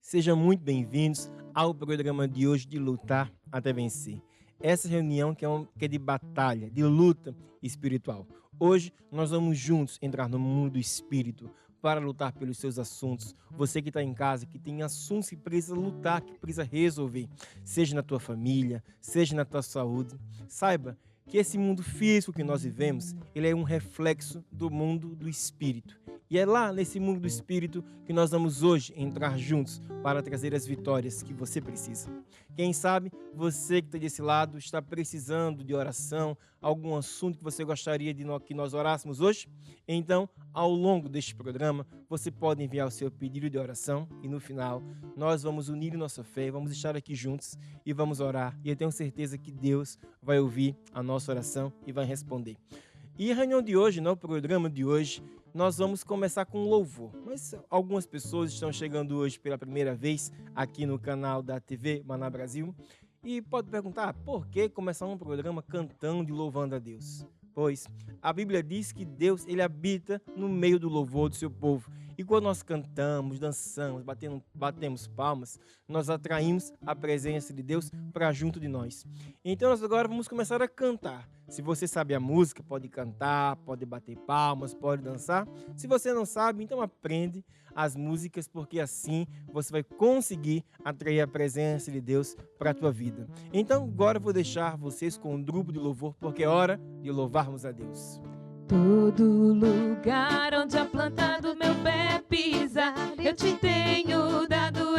Sejam muito bem-vindos ao programa de hoje de Lutar até Vencer. Essa reunião que é de batalha, de luta espiritual. Hoje nós vamos juntos entrar no mundo do espírito para lutar pelos seus assuntos. Você que está em casa, que tem assuntos que precisa lutar, que precisa resolver, seja na tua família, seja na tua saúde, saiba que esse mundo físico que nós vivemos, ele é um reflexo do mundo do espírito. E é lá nesse mundo do espírito que nós vamos hoje entrar juntos para trazer as vitórias que você precisa. Quem sabe você que está desse lado está precisando de oração, algum assunto que você gostaria de que nós orássemos hoje? Então, ao longo deste programa, você pode enviar o seu pedido de oração e no final nós vamos unir nossa fé, vamos estar aqui juntos e vamos orar. E eu tenho certeza que Deus vai ouvir a nossa oração e vai responder. E a reunião de hoje, o programa de hoje, nós vamos começar com louvor. Mas algumas pessoas estão chegando hoje pela primeira vez aqui no canal da TV Maná Brasil e pode perguntar por que começar um programa cantando e louvando a Deus? Pois a Bíblia diz que Deus ele habita no meio do louvor do seu povo. E quando nós cantamos, dançamos, batemos palmas, nós atraímos a presença de Deus para junto de nós. Então nós agora vamos começar a cantar. Se você sabe a música, pode cantar, pode bater palmas, pode dançar. Se você não sabe, então aprende as músicas, porque assim você vai conseguir atrair a presença de Deus para a tua vida. Então agora eu vou deixar vocês com um grupo de louvor, porque é hora de louvarmos a Deus. Todo lugar onde a planta do meu pé pisa, eu te tenho dado,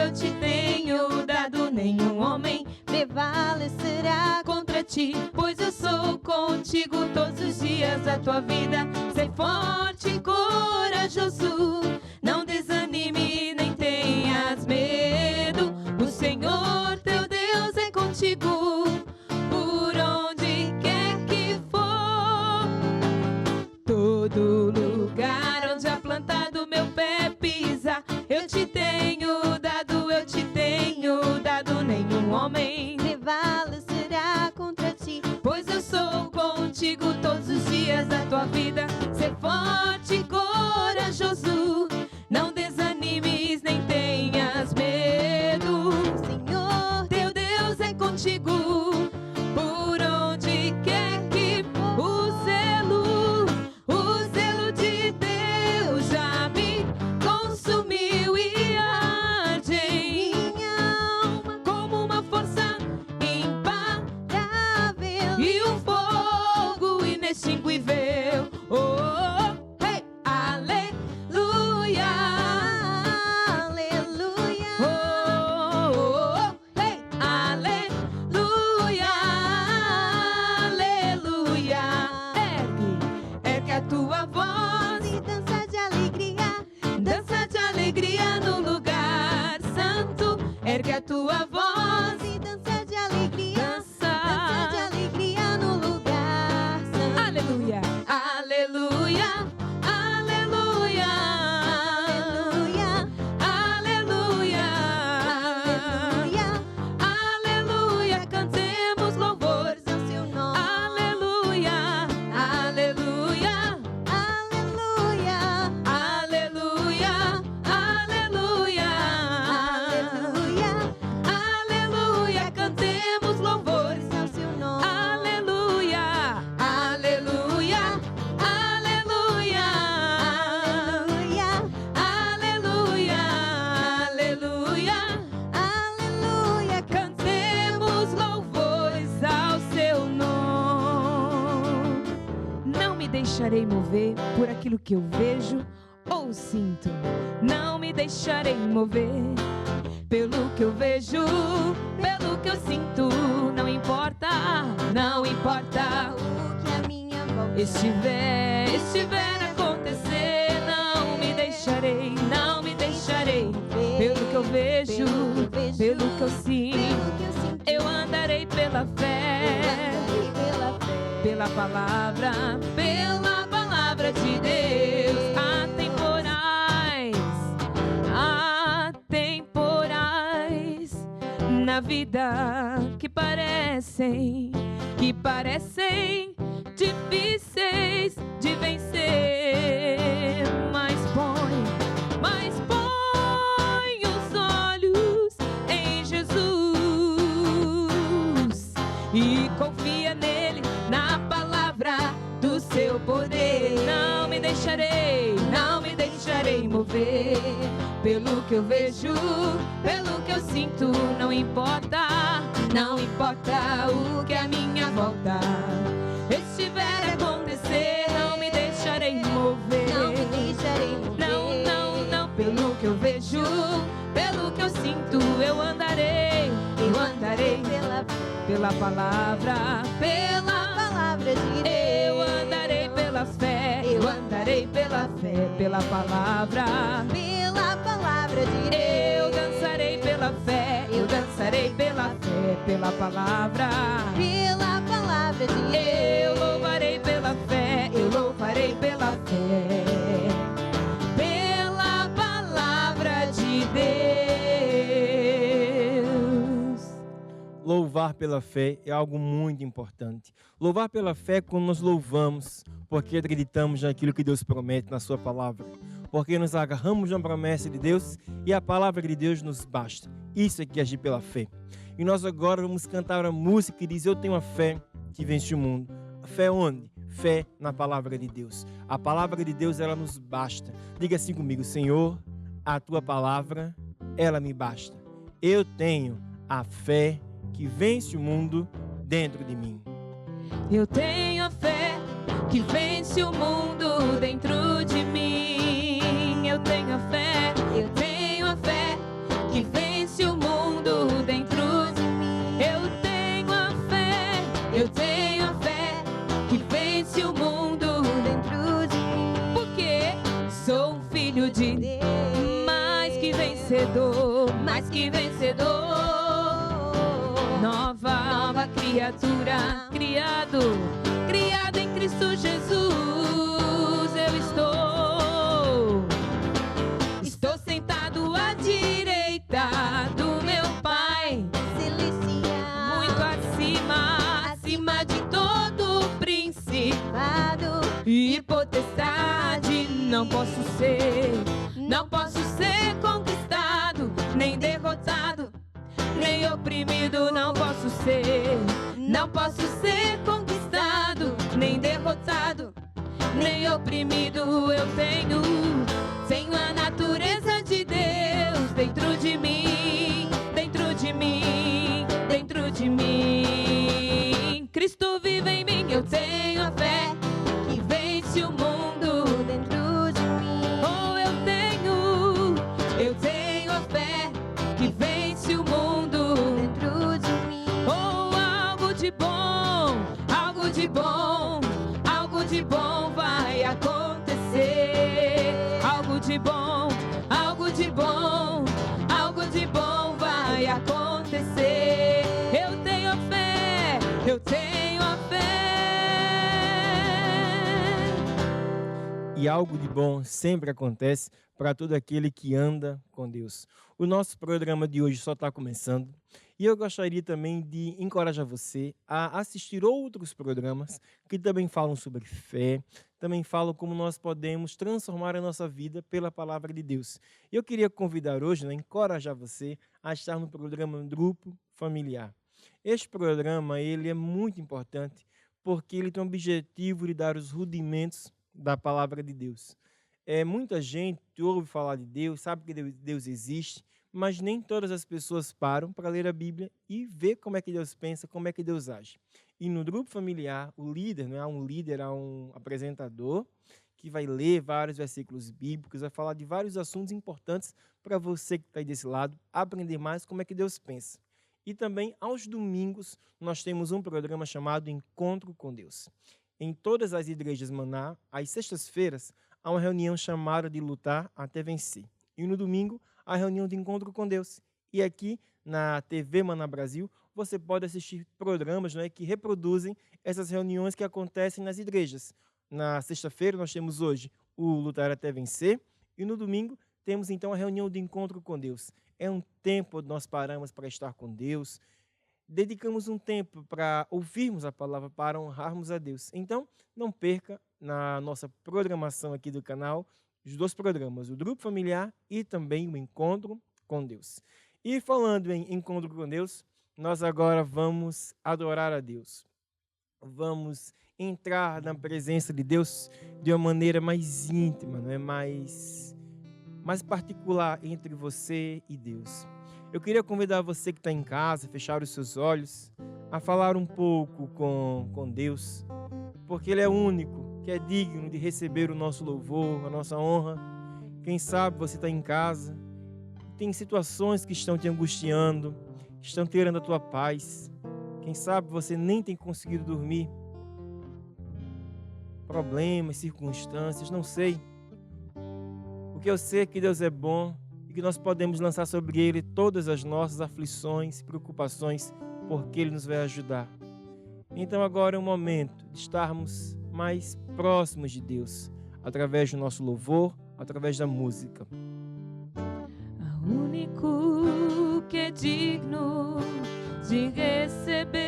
nenhum homem prevalecerá contra ti, pois eu sou contigo todos os dias da tua vida. Sei forte e corajoso, não desanime nem tenhas medo, o Senhor teu Deus é contigo. Todo lugar onde a planta do meu pé pisa, eu te tenho dado, nenhum homem prevalecerá contra ti, pois eu sou contigo todos os dias da tua vida. Ser forte e corajoso, não desanimes nem tenhas medo, o Senhor teu Deus é contigo. Por onde quer que for, o zelo de Deus já me consumiu e arde em minha alma como uma força imparável e um fogo inextinguível. Oh, hey, aleluia, aleluia. Oh, hey, aleluia, aleluia. Ergue a tua voz e dança de alegria no lugar santo. Ergue a tua voz e dança de alegria no lugar santo. Aleluia, aleluia, aleluia, aleluia, aleluia, aleluia. Cantemos louvores ao seu nome. Aleluia, aleluia, aleluia, aleluia, aleluia, aleluia. Cantemos louvores ao seu nome. Aleluia, aleluia, aleluia, aleluia, aleluia, aleluia. Cantemos louvores ao seu nome. Não me deixarei mover por aquilo que eu vejo ou sinto. Não me deixarei mover pelo que eu vejo, pelo que eu sinto. Não importa o que a minha volta estiver a acontecer. Não me deixarei pelo que eu vejo, pelo que eu sinto. Eu andarei pela fé, pela palavra de Deus. Há temporais na vida que parecem difíceis de vencer, mas põe os olhos não me deixarei mover pelo que eu vejo, pelo que eu sinto. Não importa, não importa o que a minha volta estiver a acontecer, não me deixarei mover. Não me deixarei mover. Não, pelo que eu vejo, pelo que eu sinto, eu andarei pela palavra de Deus. Eu andarei pela fé, pela palavra de Deus. Eu dançarei pela fé, pela palavra de Deus. Eu louvarei pela fé, pela palavra de Deus. Louvar pela fé é algo muito importante. Louvar pela fé é quando nós louvamos, porque acreditamos naquilo que Deus promete na sua palavra. Porque nos agarramos na promessa de Deus e a palavra de Deus nos basta. Isso é que é agir pela fé. E nós agora vamos cantar a música que diz: eu tenho a fé que vence o mundo. A fé onde? Fé na palavra de Deus. A palavra de Deus, ela nos basta. Diga assim comigo: Senhor, a tua palavra, ela me basta. Eu tenho a fé que vence o mundo dentro de mim. Eu tenho a fé que vence o mundo dentro de mim. Eu tenho a fé que vence o mundo dentro de mim. Eu tenho a fé que vence o mundo dentro de mim. Porque sou um filho de Deus, mais que vencedor. Nova criatura, criado em Cristo Jesus. Eu estou sentado à direita do meu Pai, Celestial, muito acima de todo principado e potestade. Não posso ser conquistado, nem derrotado, nem oprimido. Não posso ser conquistado, nem derrotado, nem oprimido. Eu tenho a natureza de Deus dentro de mim. Cristo vive em mim. Eu tenho a fé que vence o mundo dentro de mim. Oh, eu tenho a fé que vence o mundo Dentro de mim. Oh, algo de bom vai acontecer. Algo de bom vai acontecer. Eu tenho a fé. E algo de bom sempre acontece para todo aquele que anda com Deus. O nosso programa de hoje só está começando. E eu gostaria também de encorajar você a assistir outros programas que também falam sobre fé, também falam como nós podemos transformar a nossa vida pela palavra de Deus. Eu queria convidar hoje, encorajar você a estar no programa Grupo Familiar. Este programa ele é muito importante porque ele tem o objetivo de dar os rudimentos da palavra de Deus. Muita gente ouve falar de Deus, sabe que Deus existe, mas nem todas as pessoas param para ler a Bíblia e ver como é que Deus pensa, como é que Deus age. E no grupo familiar, o líder, há um apresentador que vai ler vários versículos bíblicos, vai falar de vários assuntos importantes para você que está aí desse lado, aprender mais como é que Deus pensa. E também, aos domingos, nós temos um programa chamado Encontro com Deus. Em todas as igrejas Maná, às sextas-feiras, há uma reunião chamada de Lutar até Vencer. E no domingo, a reunião de encontro com Deus. E aqui na TV Maná Brasil, você pode assistir programas que reproduzem essas reuniões que acontecem nas igrejas. Na sexta-feira, nós temos hoje o Lutar até Vencer. E no domingo, temos então a reunião de encontro com Deus. É um tempo onde nós paramos para estar com Deus. Dedicamos um tempo para ouvirmos a palavra, para honrarmos a Deus. Então, não perca na nossa programação aqui do canal os dois programas, o Grupo Familiar e também o Encontro com Deus. E falando em Encontro com Deus, nós agora vamos adorar a Deus. Vamos entrar na presença de Deus de uma maneira mais íntima, não é? mais particular entre você e Deus. Eu queria convidar você que está em casa, fechar os seus olhos, a falar um pouco com Deus, porque Ele é o único que é digno de receber o nosso louvor, a nossa honra. Quem sabe você está em casa, tem situações que estão te angustiando, estão tirando a tua paz. Quem sabe você nem tem conseguido dormir. Problemas, circunstâncias, não sei. O que eu sei é que Deus é bom e que nós podemos lançar sobre Ele todas as nossas aflições, preocupações, porque Ele nos vai ajudar. Então agora é o momento de estarmos mais próximos de Deus, através do nosso louvor, através da música. O único que é digno de receber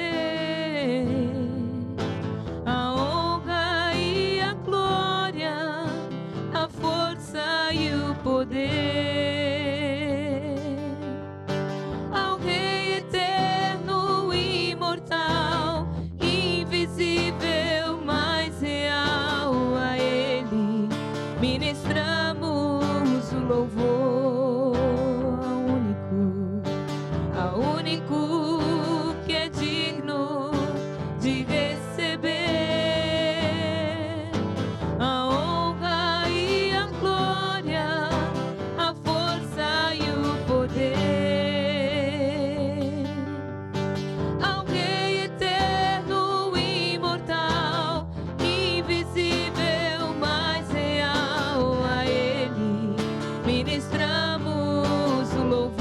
a honra e a glória, a força e o poder, ao Rei eterno, imortal, invisível, mais real, a Ele ministramos o louvor. Ao único que é digno de receber a honra e a glória, a força e o poder, ao Rei eterno, imortal, invisível, mais real, a Ele ministramos o louvor.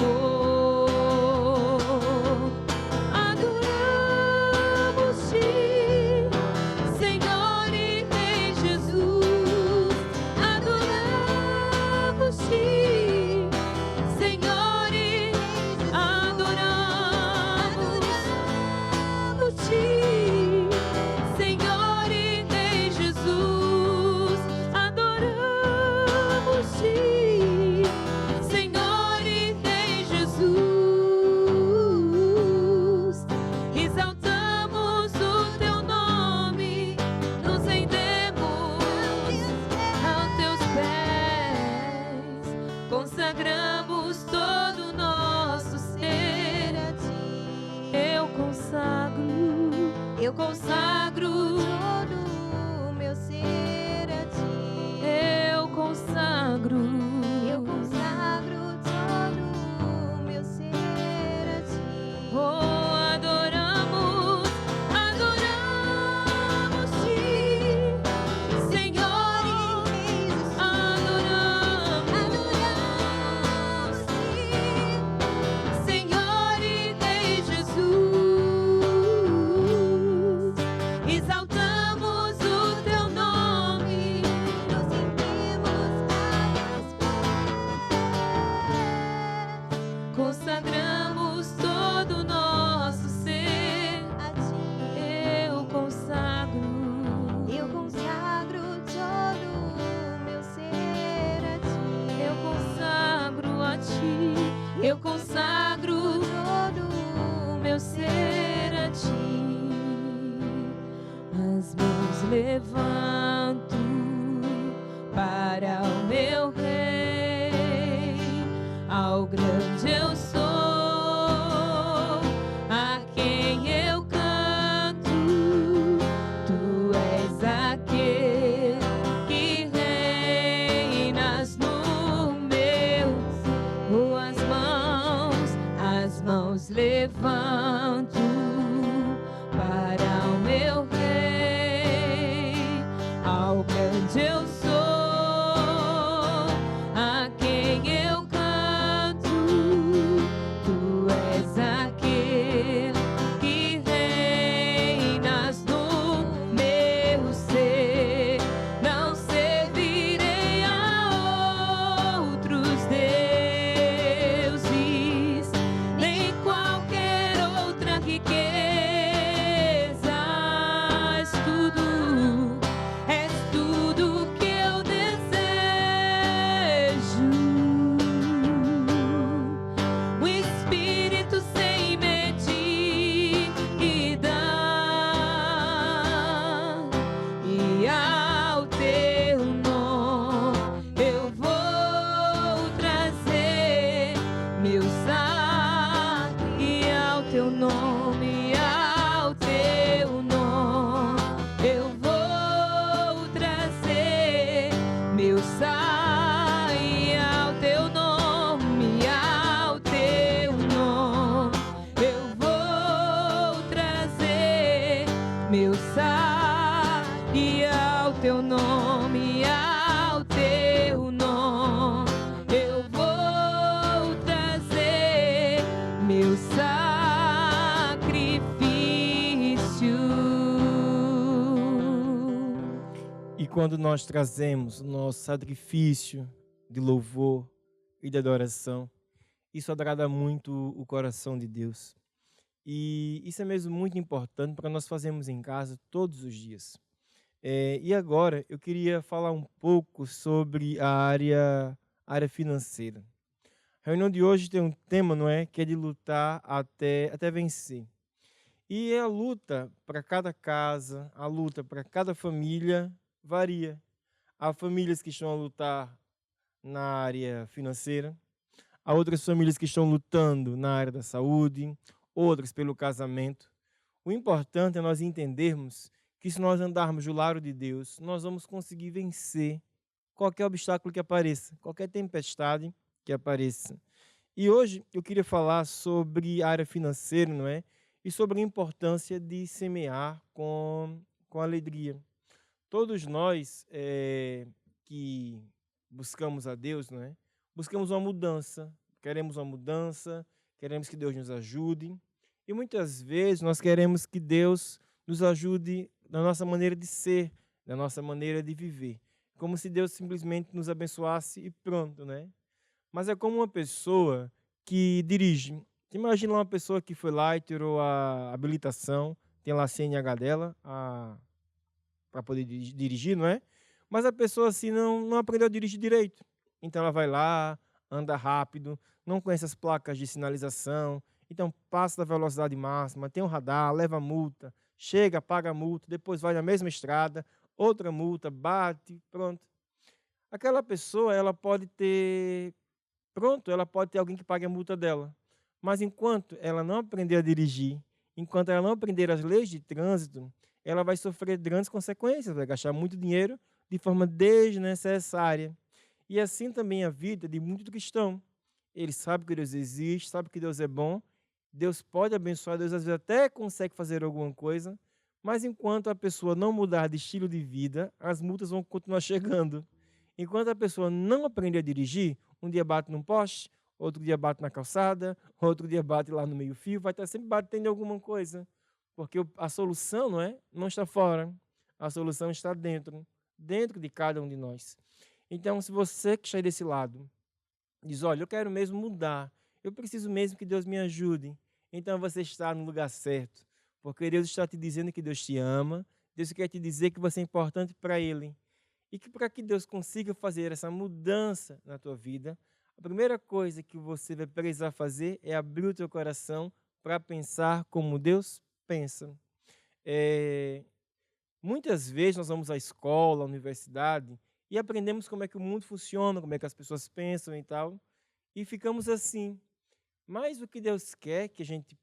Consagramos todo o nosso ser a Ti. Eu consagro todo o meu ser a Ti. Eu consagro todo o meu ser a Ti. Oh, adoramos Ti, Senhor, adoramos Ti, Senhor e Rei Jesus, exaltamos o Teu nome, nos rendemos a Teus pés. consagramos todo o nosso ser A Ti. Eu consagro todo o meu ser a Ti. Eu consagro a Ti, eu consagro todo o meu ser a Ti. As mãos levanto para o meu Rei, ao grande eu sou, a quem eu canto. Tu és aquele que reinas no meu. Oh, as mãos levanto para o meu Rei, ao grande eu sou, a quem eu canto. Tu és aquele que reinas no meu ser. Não servirei a outros deuses, nem qualquer outra teu nome, ao teu nome, eu vou trazer meu sai ao teu nome, ao teu nome, eu vou trazer meu sai ao teu nome, ao teu nome, eu vou trazer meu sacrifício. E quando nós trazemos o nosso sacrifício de louvor e de adoração, isso agrada muito o coração de Deus. E isso é mesmo muito importante para nós fazermos em casa todos os dias. E agora eu queria falar um pouco sobre a área financeira. A reunião de hoje tem um tema, não é? Que é de lutar até vencer. E a luta para cada casa, a luta para cada família varia. Há famílias que estão a lutar na área financeira, há outras famílias que estão lutando na área da saúde, outras pelo casamento. O importante é nós entendermos que se nós andarmos do lado de Deus, nós vamos conseguir vencer qualquer obstáculo que apareça, qualquer tempestade que apareça. E hoje eu queria falar sobre a área financeira, não é? E sobre a importância de semear com alegria. Todos nós que buscamos a Deus, não é? Buscamos uma mudança, queremos uma mudança, queremos que Deus nos ajude. E muitas vezes nós queremos que Deus nos ajude na nossa maneira de ser, na nossa maneira de viver. Como se Deus simplesmente nos abençoasse e pronto, né? Mas é como uma pessoa que dirige. Imagina uma pessoa que foi lá e tirou a habilitação, tem lá a CNH dela para poder dirigir, não é? Mas a pessoa assim não aprendeu a dirigir direito. Então ela vai lá, anda rápido, não conhece as placas de sinalização, então passa da velocidade máxima, tem um radar, leva multa, chega, paga a multa, depois vai na mesma estrada, outra multa, bate, pronto. Aquela pessoa, ela pode ter alguém que pague a multa dela. Mas enquanto ela não aprender a dirigir, enquanto ela não aprender as leis de trânsito, ela vai sofrer grandes consequências, vai gastar muito dinheiro de forma desnecessária. E assim também a vida de muito cristão. Ele sabe que Deus existe, sabe que Deus é bom, Deus pode abençoar, Deus às vezes até consegue fazer alguma coisa, mas enquanto a pessoa não mudar de estilo de vida, as multas vão continuar chegando. Enquanto a pessoa não aprender a dirigir, um dia bate num poste, outro dia bate na calçada, outro dia bate lá no meio-fio, vai estar sempre batendo em alguma coisa. Porque a solução não está fora, a solução está dentro de cada um de nós. Então, se você que está desse lado diz, olha, eu quero mesmo mudar, eu preciso mesmo que Deus me ajude, então você está no lugar certo, porque Deus está te dizendo que Deus te ama, Deus quer te dizer que você é importante para Ele, e que para que Deus consiga fazer essa mudança na tua vida, a primeira coisa que você vai precisar fazer é abrir o teu coração para pensar como Deus pensa. Muitas vezes nós vamos à escola, à universidade, e aprendemos como é que o mundo funciona, como é que as pessoas pensam e tal, e ficamos assim. Mas o que Deus quer que a gente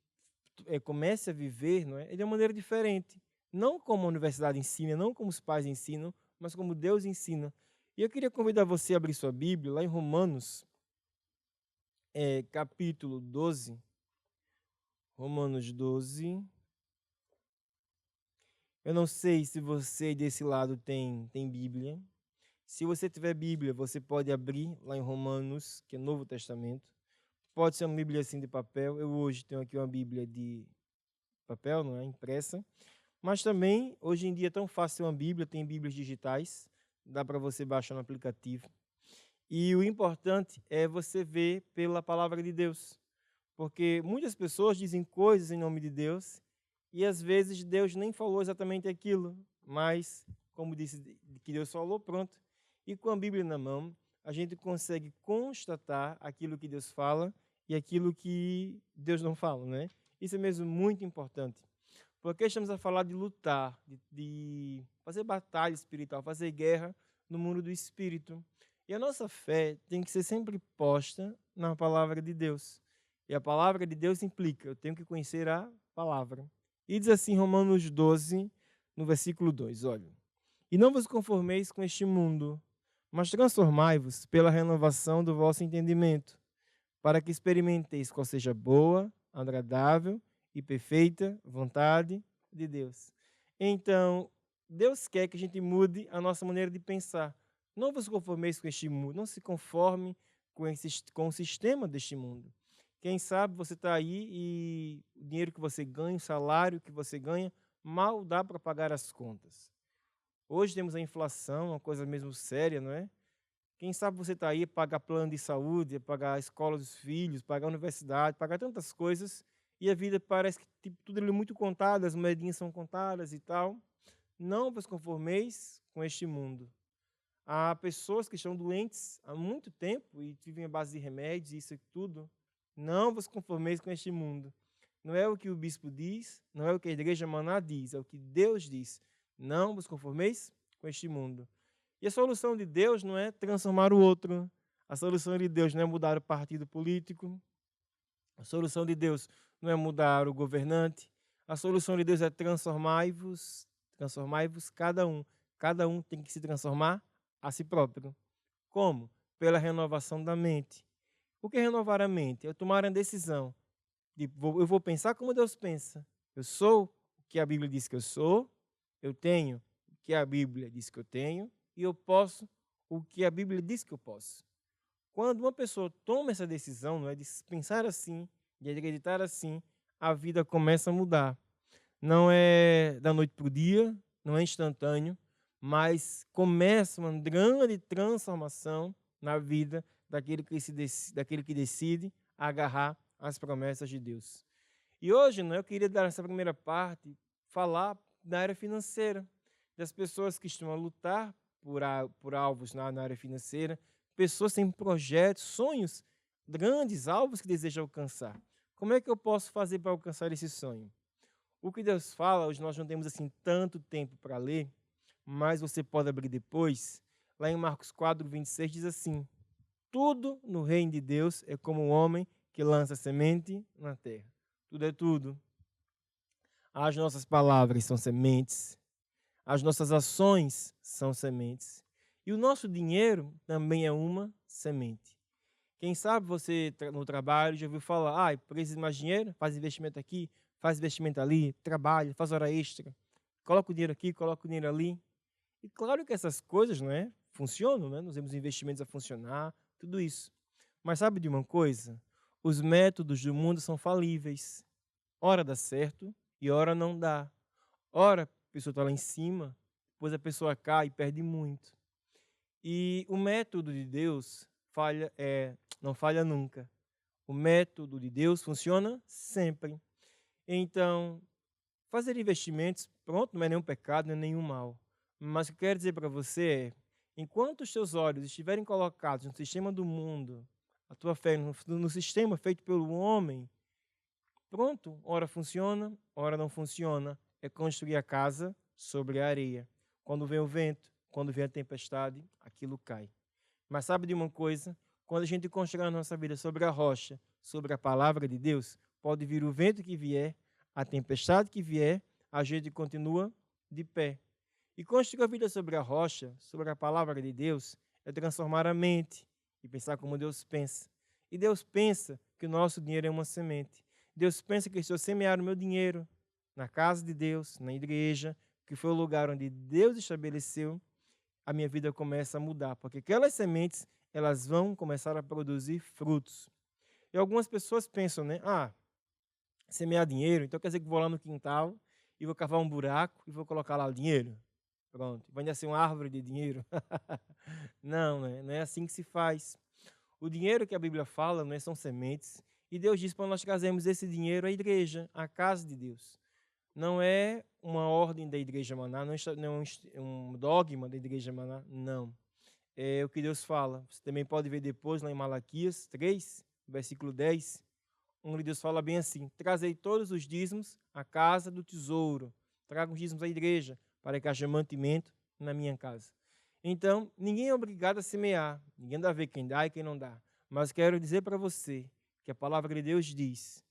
comece a viver, não é? É de uma maneira diferente. Não como a universidade ensina, não como os pais ensinam, mas como Deus ensina. E eu queria convidar você a abrir sua Bíblia, lá em Romanos, capítulo 12. Romanos 12. Eu não sei se você desse lado tem Bíblia. Se você tiver Bíblia, você pode abrir lá em Romanos, que é Novo Testamento. Pode ser uma Bíblia assim de papel. Eu hoje tenho aqui uma Bíblia de papel, não é? Impressa. Mas também, hoje em dia é tão fácil ter uma Bíblia, tem Bíblias digitais. Dá para você baixar no aplicativo. E o importante é você ver pela palavra de Deus. Porque muitas pessoas dizem coisas em nome de Deus e às vezes Deus nem falou exatamente aquilo. Mas, como disse que Deus falou, pronto. E com a Bíblia na mão, a gente consegue constatar aquilo que Deus fala e aquilo que Deus não fala, né? Isso é mesmo muito importante. Porque estamos a falar de lutar, de fazer batalha espiritual, fazer guerra no mundo do espírito. E a nossa fé tem que ser sempre posta na palavra de Deus. E a palavra de Deus implica, eu tenho que conhecer a palavra. E diz assim, Romanos 12, no versículo 2, olha. E não vos conformeis com este mundo, mas transformai-vos pela renovação do vosso entendimento, para que experimenteis qual seja a boa, agradável e perfeita vontade de Deus. Então, Deus quer que a gente mude a nossa maneira de pensar. Não vos conformeis com este mundo, não se conforme com o sistema deste mundo. Quem sabe você está aí e o dinheiro que você ganha, o salário que você ganha, mal dá para pagar as contas. Hoje temos a inflação, uma coisa mesmo séria, não é? Quem sabe você está aí, pagar plano de saúde, pagar a escola dos filhos, pagar a universidade, pagar tantas coisas, e a vida parece que tipo, tudo é muito contado, as moedinhas são contadas e tal. Não vos conformeis com este mundo. Há pessoas que estão doentes há muito tempo e vivem à base de remédios, isso e tudo. Não vos conformeis com este mundo. Não é o que o bispo diz, não é o que a igreja Maná diz, é o que Deus diz. Não vos conformeis com este mundo. E a solução de Deus não é transformar o outro. A solução de Deus não é mudar o partido político. A solução de Deus não é mudar o governante. A solução de Deus é transformai-vos cada um. Cada um tem que se transformar a si próprio. Como? Pela renovação da mente. O que é renovar a mente? É tomar a decisão. Eu vou pensar como Deus pensa. Eu sou o que a Bíblia diz que eu sou. Eu tenho o que a Bíblia diz que eu tenho. E eu posso o que a Bíblia diz que eu posso. Quando uma pessoa toma essa decisão, não é, de pensar assim, de acreditar assim, a vida começa a mudar. Não é da noite para o dia, não é instantâneo, mas começa uma grande transformação na vida daquele que decide agarrar as promessas de Deus. E hoje, né, eu queria dar essa primeira parte, falar da área financeira, das pessoas que estão a lutar por alvos na área financeira, pessoas que têm projetos, sonhos, grandes alvos que desejam alcançar. Como é que eu posso fazer para alcançar esse sonho? O que Deus fala, hoje nós não temos assim tanto tempo para ler, mas você pode abrir depois. Lá em Marcos 4, 26 diz assim: tudo no reino de Deus é como um homem que lança semente na terra. Tudo é tudo. As nossas palavras são sementes. As nossas ações são sementes. E o nosso dinheiro também é uma semente. Quem sabe você no trabalho já ouviu falar, precisa de mais dinheiro? Faz investimento aqui, faz investimento ali, trabalha, faz hora extra. Coloca o dinheiro aqui, coloca o dinheiro ali. E claro que essas coisas, não é, funcionam, né? Nós temos investimentos a funcionar, tudo isso. Mas sabe de uma coisa? Os métodos do mundo são falíveis. Ora dá certo e ora não dá. Ora a pessoa está lá em cima, depois a pessoa cai e perde muito. E o método de Deus não falha nunca. O método de Deus funciona sempre. Então, fazer investimentos, pronto, não é nenhum pecado, não é nenhum mal. Mas o que eu quero dizer para você é, enquanto os teus olhos estiverem colocados no sistema do mundo, a tua fé no sistema feito pelo homem, pronto, ora funciona, ora não funciona. É construir a casa sobre a areia. Quando vem o vento, quando vem a tempestade, aquilo cai. Mas sabe de uma coisa? Quando a gente constrói a nossa vida sobre a rocha, sobre a palavra de Deus, pode vir o vento que vier, a tempestade que vier, a gente continua de pé. E construir a vida sobre a rocha, sobre a palavra de Deus, é transformar a mente e pensar como Deus pensa. E Deus pensa que o nosso dinheiro é uma semente. Deus pensa que se eu semear o meu dinheiro na casa de Deus, na igreja, que foi o lugar onde Deus estabeleceu, a minha vida começa a mudar, porque aquelas sementes, elas vão começar a produzir frutos. E algumas pessoas pensam, né? Semear dinheiro, então quer dizer que vou lá no quintal e vou cavar um buraco e vou colocar lá o dinheiro. Pronto, vai nascer uma árvore de dinheiro. Não, né? Não é assim que se faz. O dinheiro que a Bíblia fala, né, são sementes, e Deus diz para nós trazermos esse dinheiro à igreja, à casa de Deus. Não é uma ordem da Igreja Maná, não é um dogma da Igreja Maná, não. É o que Deus fala. Você também pode ver depois lá em Malaquias 3, versículo 10, onde Deus fala bem assim: trazei todos os dízimos à casa do tesouro. Traga os dízimos à igreja, para que haja mantimento na minha casa. Então, ninguém é obrigado a semear. Ninguém dá a ver quem dá e quem não dá. Mas quero dizer para você que a palavra de Deus diz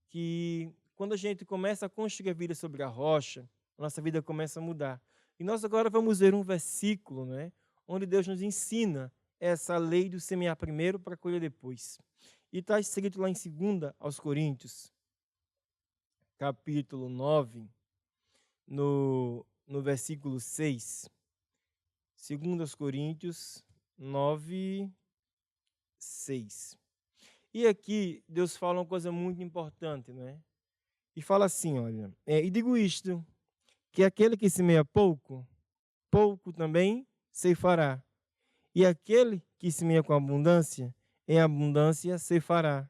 que quando a gente começa a construir a vida sobre a rocha, a nossa vida começa a mudar. E nós agora vamos ver um versículo, né, onde Deus nos ensina essa lei do semear primeiro para colher depois. E está escrito lá em 2 aos Coríntios, capítulo 9, no versículo 6. 2 aos Coríntios 9, 6. E aqui Deus fala uma coisa muito importante, né? E fala assim, olha, e digo isto, que aquele que semeia pouco, pouco também ceifará. E aquele que semeia com abundância, em abundância ceifará.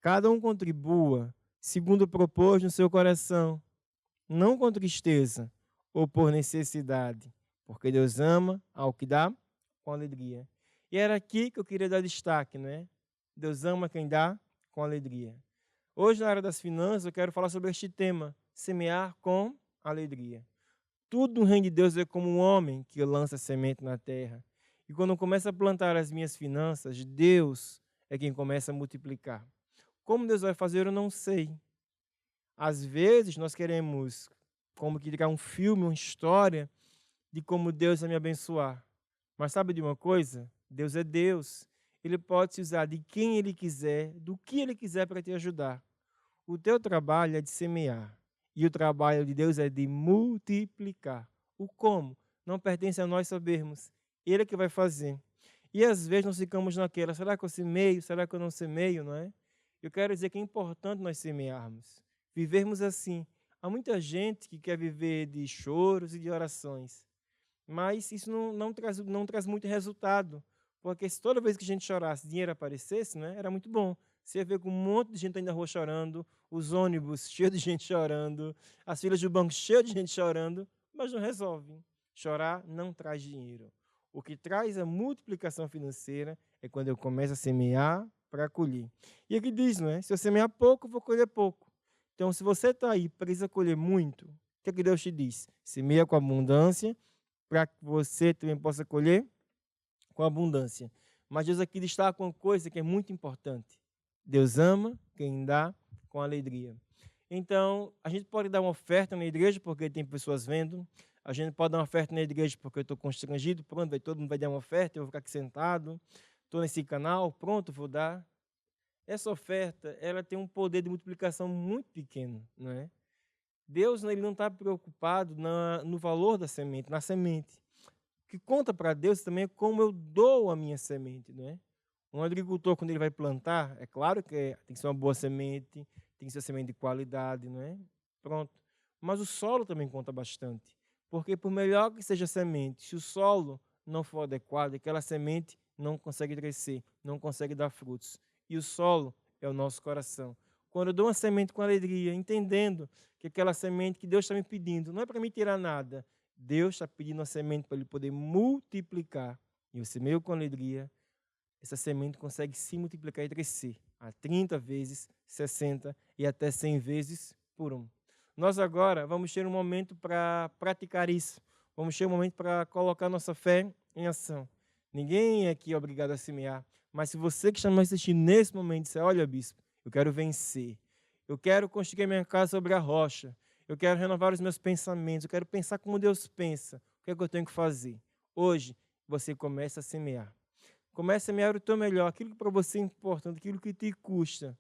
Cada um contribua, segundo propôs no seu coração, não com tristeza ou por necessidade, porque Deus ama ao que dá com alegria. E era aqui que eu queria dar destaque, né? Deus ama quem dá com alegria. Hoje, na área das finanças, eu quero falar sobre este tema, semear com alegria. Tudo no reino de Deus é como um homem que lança semente na terra. E quando eu começo a plantar as minhas finanças, Deus é quem começa a multiplicar. Como Deus vai fazer, eu não sei. Às vezes, nós queremos como que criar um filme, uma história de como Deus vai me abençoar. Mas sabe de uma coisa? Deus é Deus. Ele pode se usar de quem Ele quiser, do que Ele quiser para te ajudar. O teu trabalho é de semear. E o trabalho de Deus é de multiplicar. O como não pertence a nós sabermos. Ele é que vai fazer. E às vezes nós ficamos naquela, será que eu semeio? Será que eu não semeio? Não é? Eu quero dizer que é importante nós semearmos. Vivermos assim. Há muita gente que quer viver de choros e de orações. Mas isso não traz muito resultado. Porque se toda vez que a gente chorasse, dinheiro aparecesse, né, era muito bom. Você ia ver com um monte de gente aí na rua chorando, os ônibus cheios de gente chorando, as filas do banco cheias de gente chorando, mas não resolve. Chorar não traz dinheiro. O que traz a multiplicação financeira é quando eu começo a semear para colher. E aqui diz, não é? Se eu semear pouco, eu vou colher pouco. Então, se você está aí, precisa colher muito, o que é que Deus te diz? Semeia com abundância, para que você também possa colher com abundância. Mas Deus aqui destaca uma coisa que é muito importante. Deus ama quem dá com alegria. Então, a gente pode dar uma oferta na igreja porque tem pessoas vendo. A gente pode dar uma oferta na igreja porque eu estou constrangido. Pronto, todo mundo vai dar uma oferta, eu vou ficar aqui sentado. Estou nesse canal, pronto, vou dar. Essa oferta, ela tem um poder de multiplicação muito pequeno, não é? Deus, ele não está preocupado no valor da semente, na semente. O que conta para Deus também é como eu dou a minha semente, não é? Um agricultor, quando ele vai plantar, é claro que tem que ser uma boa semente, tem que ser semente de qualidade, não é? Pronto. Mas o solo também conta bastante. Porque por melhor que seja a semente, se o solo não for adequado, aquela semente não consegue crescer, não consegue dar frutos. E o solo é o nosso coração. Quando eu dou uma semente com alegria, entendendo que aquela semente que Deus está me pedindo, não é para me tirar nada, Deus está pedindo uma semente para Ele poder multiplicar. E eu semeio com alegria, essa semente consegue se multiplicar e crescer a 30 vezes, 60 e até 100 vezes por 1. Nós agora vamos ter um momento para praticar isso. Vamos ter um momento para colocar nossa fé em ação. Ninguém aqui é obrigado a semear. Mas se você que está me assistindo nesse momento disser, olha, bispo, eu quero vencer. Eu quero construir a minha casa sobre a rocha. Eu quero renovar os meus pensamentos. Eu quero pensar como Deus pensa. O que é que eu tenho que fazer? Hoje, você começa a semear. Comece a semear o teu melhor, aquilo que para você é importante, aquilo que te custa.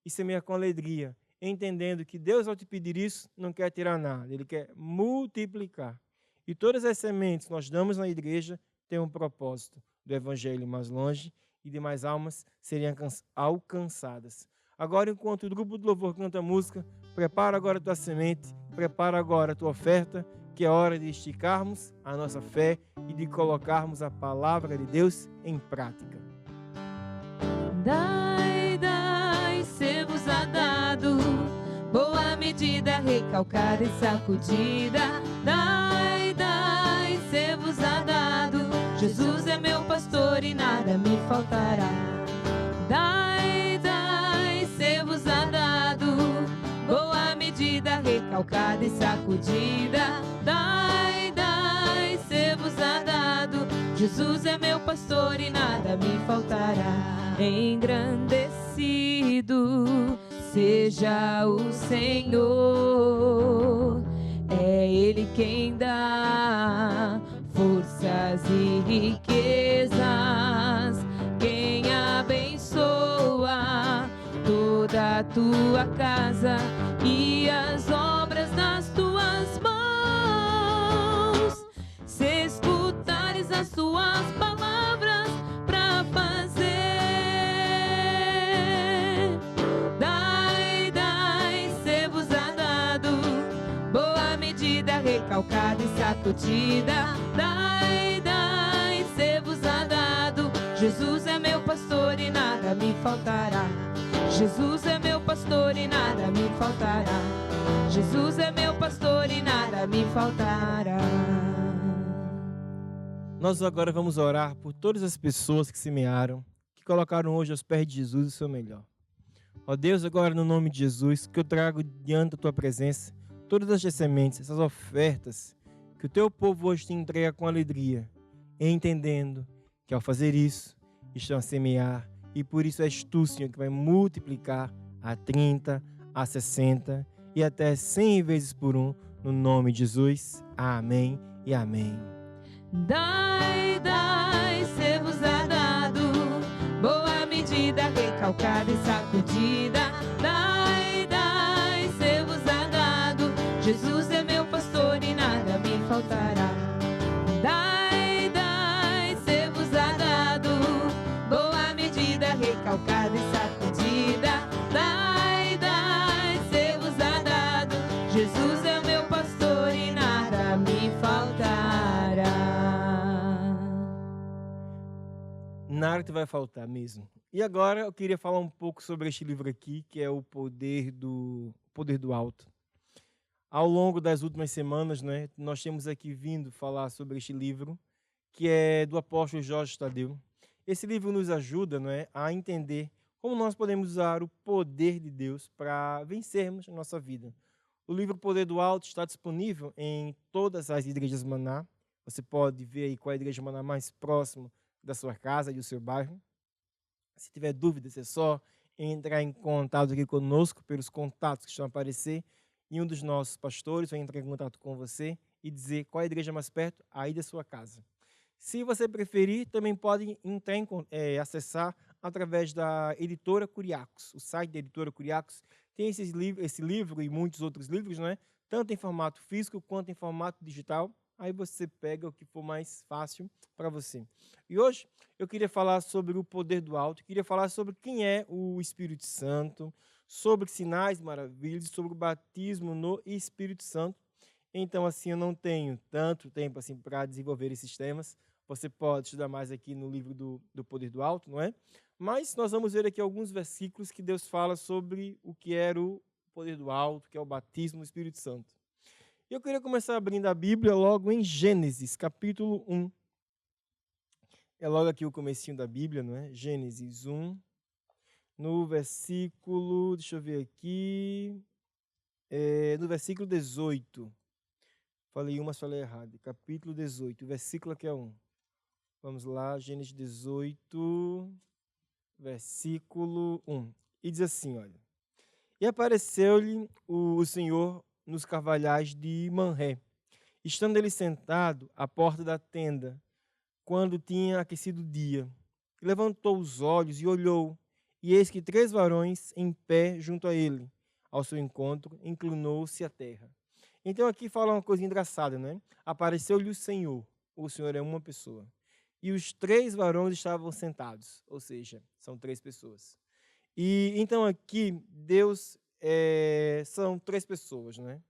E semear com alegria, entendendo que Deus, ao te pedir isso, não quer tirar nada. Ele quer multiplicar. E todas as sementes que nós damos na igreja têm um propósito do evangelho mais longe e de mais almas serem alcançadas. Agora, enquanto o grupo do louvor canta a música, prepara agora a tua semente, prepara agora a tua oferta, que é hora de esticarmos a nossa fé e de colocarmos a palavra de Deus em prática. Dai, dai, ser-vos-á dado, boa medida, recalcada e sacudida. Dai, dai, ser-vos-á dado, Jesus é meu pastor e nada me faltará. Dai, dai, ser-vos-á dado, boa medida, recalcada e sacudida. Dai, dai, ser-vos-á dado, Jesus é meu pastor e nada me faltará. Engrandecer fortalecido seja o Senhor. É Ele quem dá forças e riquezas, quem abençoa toda a tua casa e as obras das tuas mãos. Se escutares as suas palavras para fazer, dai, ser-vos-á dado, boa medida, recalcada e sacudida. Dai, ser-vos-á dado. Jesus é meu pastor e nada me faltará. Jesus é meu pastor e nada me faltará. Jesus é meu pastor e nada me faltará. Nós agora vamos orar por todas as pessoas que semearam, que colocaram hoje aos pés de Jesus o seu melhor. Ó Deus, agora no nome de Jesus, que eu trago diante da tua presença todas as sementes, essas ofertas, que o teu povo hoje te entrega com alegria, entendendo que ao fazer isso, estão a semear, e por isso és tu, Senhor, que vai multiplicar a 30, a 60 e até 100 vezes por um, no nome de Jesus. Amém e amém. Dai, ser-vos-á dado, boa medida, recalcada e sacudida. Dai, ser-vos-á dado. Jesus é meu pastor e nada me faltará. Dai, ser-vos-á dado, boa medida, recalcada e sacudida. Dai, ser-vos-á dado. Jesus é o meu pastor e nada me faltará. Nada te vai faltar mesmo. E agora eu queria falar um pouco sobre este livro aqui, que é o Poder do Alto. Ao longo das últimas semanas, né, nós temos aqui vindo falar sobre este livro, que é do apóstolo Jorge Tadeu. Esse livro nos ajuda, não é, a entender como nós podemos usar o poder de Deus para vencermos a nossa vida. O livro Poder do Alto está disponível em todas as igrejas Maná. Você pode ver aí qual é a igreja Maná mais próxima da sua casa e do seu bairro. Se tiver dúvidas, é só entrar em contato aqui conosco pelos contatos que estão a aparecer, e um dos nossos pastores vai entrar em contato com você e dizer qual é a igreja mais perto aí da sua casa. Se você preferir, também pode entrar acessar através da Editora Curiacos. O site da Editora Curiacos tem esse livro e muitos outros livros, né? Tanto em formato físico quanto em formato digital. Aí você pega o que for mais fácil para você. E hoje eu queria falar sobre o poder do alto, queria falar sobre quem é o Espírito Santo, sobre sinais maravilhas, sobre o batismo no Espírito Santo. Então, assim, eu não tenho tanto tempo assim para desenvolver esses temas. Você pode estudar mais aqui no livro do Poder do Alto, não é? Mas nós vamos ver aqui alguns versículos que Deus fala sobre o que era o poder do alto, que é o batismo no Espírito Santo. E eu queria começar abrindo a Bíblia logo em Gênesis, capítulo 1. É logo aqui o comecinho da Bíblia, não é? Gênesis 1. No versículo, deixa eu ver aqui, no versículo 18. Falei mas falei errado. Capítulo 18, o versículo aqui é 1. Vamos lá, Gênesis 18, versículo 1. E diz assim, olha. E apareceu-lhe o Senhor nos carvalhais de Manré, estando ele sentado à porta da tenda, quando tinha aquecido o dia. Levantou os olhos e olhou, e eis que 3 varões em pé junto a ele. Ao seu encontro, inclinou-se à terra. Então aqui fala uma coisa engraçada, né? Apareceu-lhe o Senhor é uma pessoa. E os 3 varões estavam sentados, ou seja, são 3 pessoas. E então aqui Deus são 3 pessoas, né?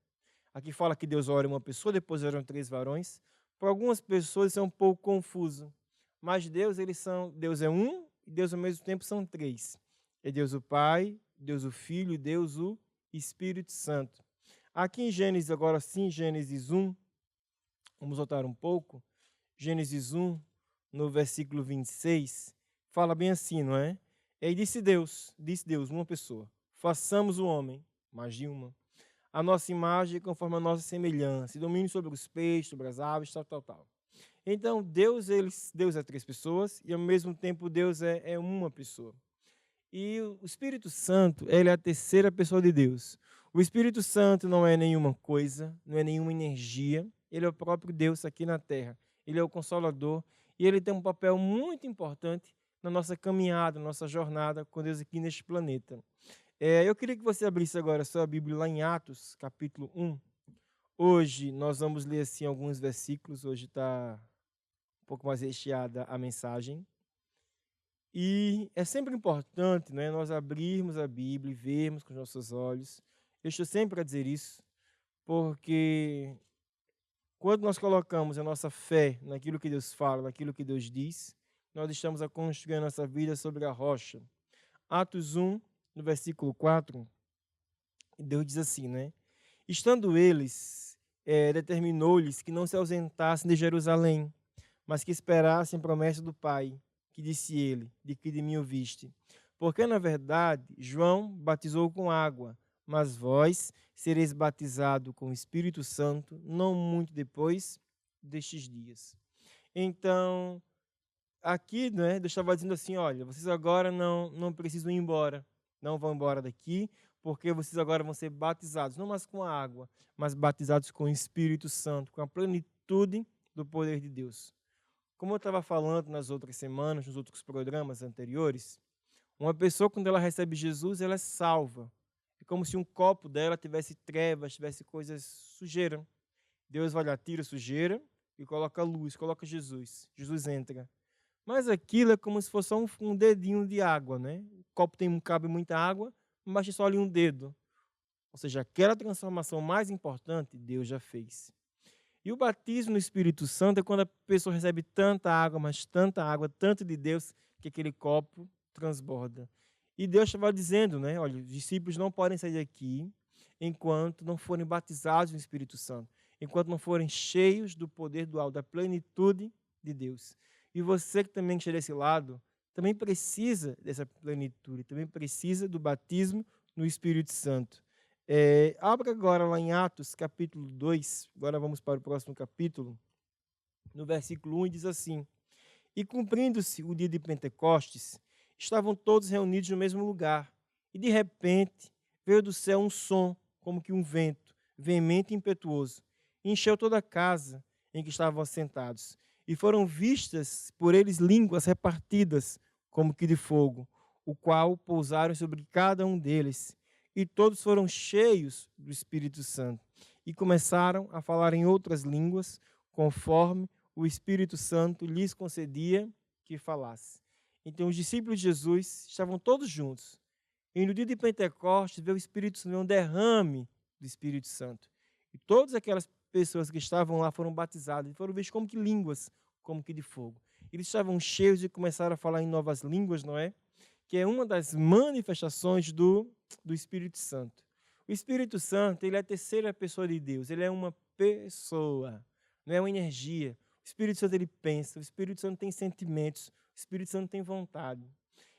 Aqui fala que Deus ora uma pessoa, depois eram 3 varões. Para algumas pessoas isso é um pouco confuso, mas Deus é um e Deus ao mesmo tempo são 3. É Deus o Pai, Deus o Filho e Deus o Espírito Santo. Aqui em Gênesis, agora sim, Gênesis 1, vamos voltar um pouco. Gênesis 1, no versículo 26, fala bem assim, não é? E disse Deus, uma pessoa, façamos o homem, mais de uma, a nossa imagem conforme a nossa semelhança, e domine sobre os peixes, sobre as aves, tal. Então, Deus é 3 pessoas, e ao mesmo tempo Deus é uma pessoa. E o Espírito Santo, ele é a terceira pessoa de Deus. O Espírito Santo não é nenhuma coisa, não é nenhuma energia, ele é o próprio Deus aqui na terra. Ele é o Consolador e ele tem um papel muito importante na nossa caminhada, na nossa jornada com Deus aqui neste planeta. Eu queria que você abrisse agora a sua Bíblia lá em Atos, capítulo 1. Hoje nós vamos ler assim alguns versículos, hoje está um pouco mais recheada a mensagem. E é sempre importante, né, nós abrirmos a Bíblia e vermos com os nossos olhos. Eu estou sempre a dizer isso, porque quando nós colocamos a nossa fé naquilo que Deus fala, naquilo que Deus diz, nós estamos a construir a nossa vida sobre a rocha. Atos 1, no versículo 4, Deus diz assim, né? Estando eles, determinou-lhes que não se ausentassem de Jerusalém, mas que esperassem a promessa do Pai, que disse ele, de que de mim ouviste. Porque, na verdade, João batizou com água, mas vós sereis batizados com o Espírito Santo, não muito depois destes dias. Então, aqui, né, Deus estava dizendo assim, olha, vocês agora não precisam ir embora, não vão embora daqui, porque vocês agora vão ser batizados, não mais com a água, mas batizados com o Espírito Santo, com a plenitude do poder de Deus. Como eu estava falando nas outras semanas, nos outros programas anteriores, uma pessoa, quando ela recebe Jesus, ela é salva. É como se um copo dela tivesse trevas, tivesse coisas, sujeira. Deus vai lá, tira a sujeira e coloca luz, coloca Jesus. Jesus entra. Mas aquilo é como se fosse só um dedinho de água, né? O copo cabe muita água, mas é só ali um dedo. Ou seja, aquela transformação mais importante, Deus já fez. E o batismo no Espírito Santo é quando a pessoa recebe tanta água, mas tanta água, tanto de Deus, que aquele copo transborda. E Deus estava dizendo, né? Olha, os discípulos não podem sair daqui enquanto não forem batizados no Espírito Santo, enquanto não forem cheios do poder do alto, da plenitude de Deus. E você que também está desse lado, também precisa dessa plenitude, também precisa do batismo no Espírito Santo. Abra agora lá em Atos, capítulo 2, agora vamos para o próximo capítulo, no versículo 1, diz assim: E cumprindo-se o dia de Pentecostes, estavam todos reunidos no mesmo lugar, e de repente veio do céu um som, como que um vento, veemente e impetuoso, e encheu toda a casa em que estavam assentados, e foram vistas por eles línguas repartidas, como que de fogo, o qual pousaram sobre cada um deles. E todos foram cheios do Espírito Santo e começaram a falar em outras línguas, conforme o Espírito Santo lhes concedia que falasse. Então, os discípulos de Jesus estavam todos juntos. E no dia de Pentecostes veio o Espírito Santo, veio um derrame do Espírito Santo. E todas aquelas pessoas que estavam lá foram batizadas e foram vistas como que línguas, como que de fogo. Eles estavam cheios e começaram a falar em novas línguas, não é? Que é uma das manifestações do Espírito Santo. O Espírito Santo, ele é a terceira pessoa de Deus, ele é uma pessoa, não é uma energia. O Espírito Santo, ele pensa, o Espírito Santo tem sentimentos, o Espírito Santo tem vontade.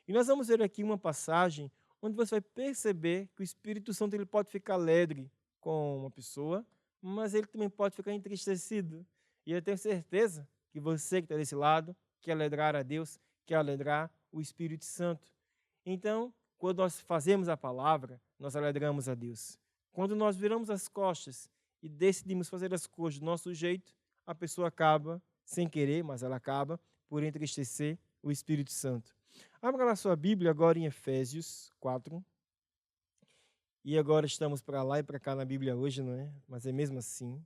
E nós vamos ver aqui uma passagem onde você vai perceber que o Espírito Santo ele pode ficar alegre com uma pessoa, mas ele também pode ficar entristecido. E eu tenho certeza que você que está desse lado quer alegrar a Deus, quer alegrar o Espírito Santo. Então, quando nós fazemos a palavra, nós alegramos a Deus. Quando nós viramos as costas e decidimos fazer as coisas do nosso jeito, a pessoa acaba, sem querer, mas ela acaba por entristecer o Espírito Santo. Abra lá sua Bíblia agora em Efésios 4. E agora estamos para lá e para cá na Bíblia hoje, não é? Mas é mesmo assim.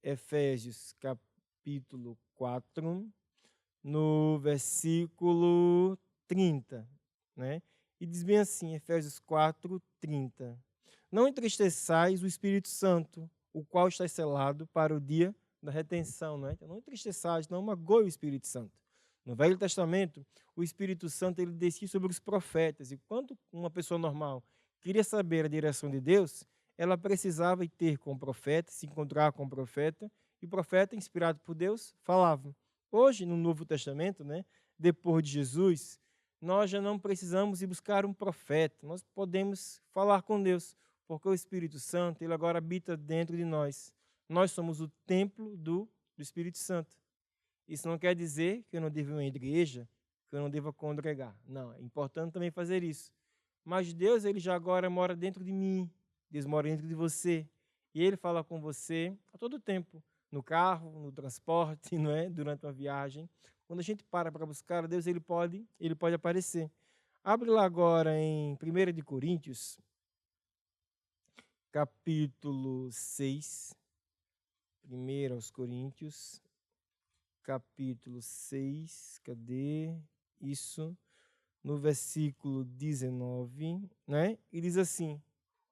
Efésios capítulo 4, no versículo 30, né? E diz bem assim, Efésios 4, 30. Não entristeçais o Espírito Santo, o qual está selado para o dia da retenção, não é? Então, não entristeçais, não magoe o Espírito Santo. No Velho Testamento, o Espírito Santo ele descia sobre os profetas. E quando uma pessoa normal queria saber a direção de Deus, ela precisava ir ter com o profeta, se encontrar com o profeta, e o profeta, inspirado por Deus, falava. Hoje, no Novo Testamento, né, depois de Jesus, nós já não precisamos ir buscar um profeta, nós podemos falar com Deus, porque o Espírito Santo ele agora habita dentro de nós. Nós somos o templo do Espírito Santo. Isso não quer dizer que eu não devo ir à igreja, que eu não deva congregar. Não, é importante também fazer isso. Mas Deus, ele já agora mora dentro de mim. Deus mora dentro de você. E ele fala com você a todo tempo. No carro, no transporte, não é? Durante uma viagem. Quando a gente para buscar Deus, ele pode aparecer. Abre lá agora em 1 de Coríntios, capítulo 6. 1 aos Coríntios, capítulo 6. Cadê? Isso. No versículo 19, né? E diz assim: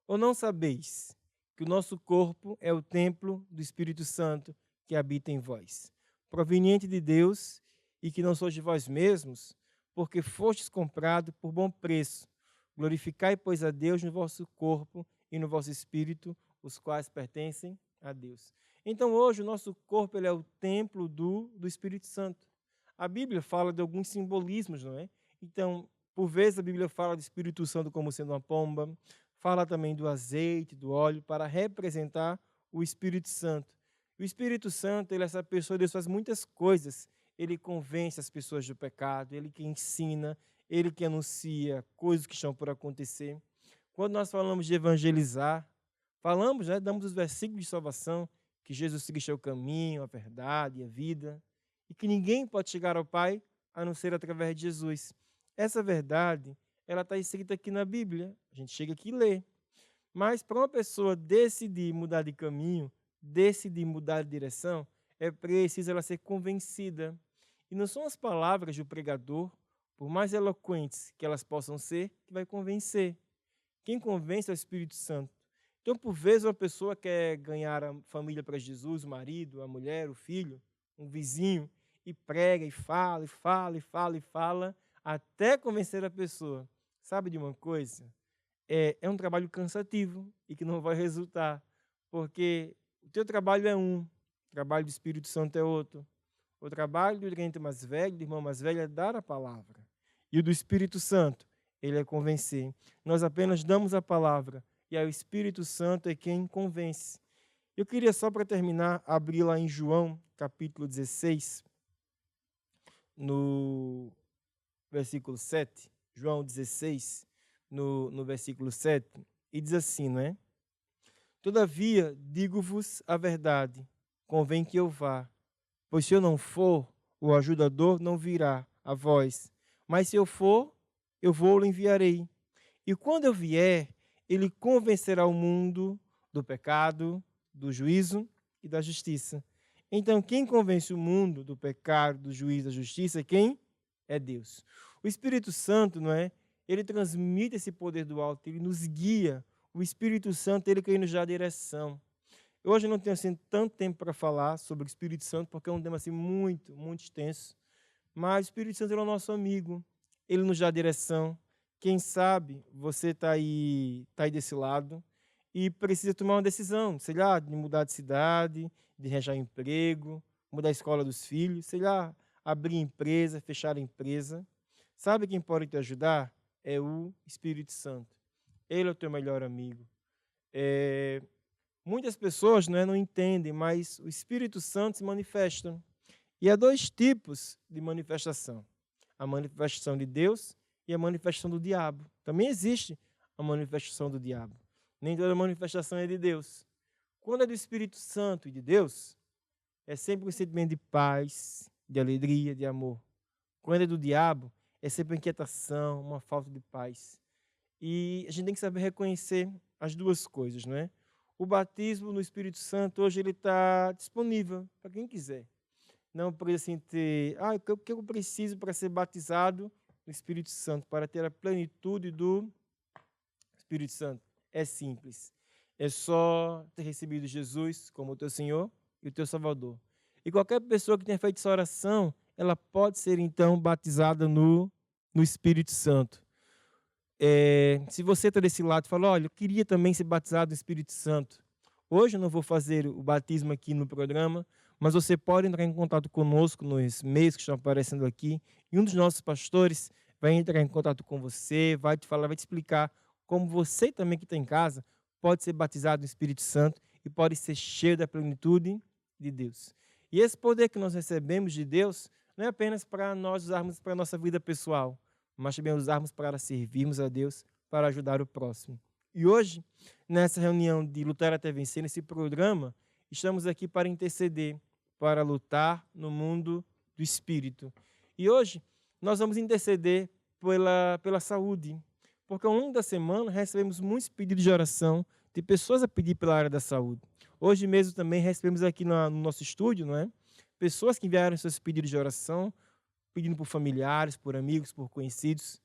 ou não sabeis que o nosso corpo é o templo do Espírito Santo que habita em vós, proveniente de Deus, e que não sois de vós mesmos, porque fostes comprado por bom preço. Glorificai, pois, a Deus no vosso corpo e no vosso espírito, os quais pertencem a Deus. Então, hoje, o nosso corpo ele é o templo do Espírito Santo. A Bíblia fala de alguns simbolismos, não é? Então, por vezes, a Bíblia fala do Espírito Santo como sendo uma pomba, fala também do azeite, do óleo, para representar o Espírito Santo. O Espírito Santo, ele é essa pessoa, Deus faz muitas coisas. Ele convence as pessoas do pecado, ele que ensina, ele que anuncia coisas que estão por acontecer. Quando nós falamos de evangelizar, falamos, né, damos os versículos de salvação, que Jesus Cristo é o caminho, a verdade e a vida, e que ninguém pode chegar ao Pai a não ser através de Jesus. Essa verdade, ela está escrita aqui na Bíblia. A gente chega aqui e lê. Mas para uma pessoa decidir mudar de caminho, decidir mudar de direção, é preciso ela ser convencida. E não são as palavras do pregador, por mais eloquentes que elas possam ser, que vai convencer. Quem convence é o Espírito Santo. Então, por vezes, uma pessoa quer ganhar a família para Jesus, o marido, a mulher, o filho, um vizinho, e prega, e fala, e fala, e fala, e fala, até convencer a pessoa. Sabe de uma coisa? É um trabalho cansativo e que não vai resultar, porque o teu trabalho é um, o trabalho do Espírito Santo é outro. O trabalho do crente mais velho, do irmão mais velho, é dar a palavra. E o do Espírito Santo, ele é convencer. Nós apenas damos a palavra, e aí o Espírito Santo é quem convence. Eu queria só, para terminar, abrir lá em João, capítulo 16, no versículo 7. João 16, no versículo 7, e diz assim, não é? Todavia, digo-vos a verdade, convém que eu vá, pois se eu não for, o ajudador não virá a vós, mas se eu for, eu vou-lo enviarei. E quando eu vier, ele convencerá o mundo do pecado, do juízo e da justiça. Então, quem convence o mundo do pecado, do juízo e da justiça é quem? É Deus. O Espírito Santo, não é? Ele transmite esse poder do alto, ele nos guia. O Espírito Santo, ele que nos dá a direção. Hoje eu não tenho assim tanto tempo para falar sobre o Espírito Santo, porque é um tema assim muito, muito extenso. Mas o Espírito Santo é o nosso amigo. Ele nos dá a direção. Quem sabe você está aí desse lado e precisa tomar uma decisão, sei lá, de mudar de cidade, de arranjar emprego, mudar a escola dos filhos, sei lá, abrir empresa, fechar a empresa. Sabe quem pode te ajudar? É o Espírito Santo. Ele é o teu melhor amigo. Muitas pessoas não entendem, mas o Espírito Santo se manifesta. E há dois tipos de manifestação. A manifestação de Deus e a manifestação do diabo. Também existe a manifestação do diabo. Nem toda manifestação é de Deus. Quando é do Espírito Santo e de Deus, é sempre um sentimento de paz, de alegria, de amor. Quando é do diabo, é sempre uma inquietação, uma falta de paz. E a gente tem que saber reconhecer as duas coisas, não é? O batismo no Espírito Santo, hoje, ele está disponível para quem quiser. Não precisa assim ter, o que eu preciso para ser batizado no Espírito Santo, para ter a plenitude do Espírito Santo? É simples. É só ter recebido Jesus como o teu Senhor e o teu Salvador. E qualquer pessoa que tenha feito essa oração, ela pode ser, então, batizada no Espírito Santo. Se você está desse lado e fala, olha, eu queria também ser batizado no Espírito Santo. Hoje eu não vou fazer o batismo aqui no programa, mas você pode entrar em contato conosco nos meios que estão aparecendo aqui, e um dos nossos pastores vai entrar em contato com você, vai te falar, vai te explicar como você também que está em casa pode ser batizado no Espírito Santo e pode ser cheio da plenitude de Deus. E esse poder que nós recebemos de Deus, não é apenas para nós usarmos para a nossa vida pessoal, mas também usarmos para servirmos a Deus, para ajudar o próximo. E hoje, nessa reunião de Lutar até Vencer, nesse programa, estamos aqui para interceder, para lutar no mundo do Espírito. E hoje, nós vamos interceder pela saúde, porque ao longo da semana recebemos muitos pedidos de oração de pessoas a pedir pela área da saúde. Hoje mesmo também recebemos aqui no nosso estúdio, não é? Pessoas que enviaram seus pedidos de oração, pedindo por familiares, por amigos, por conhecidos.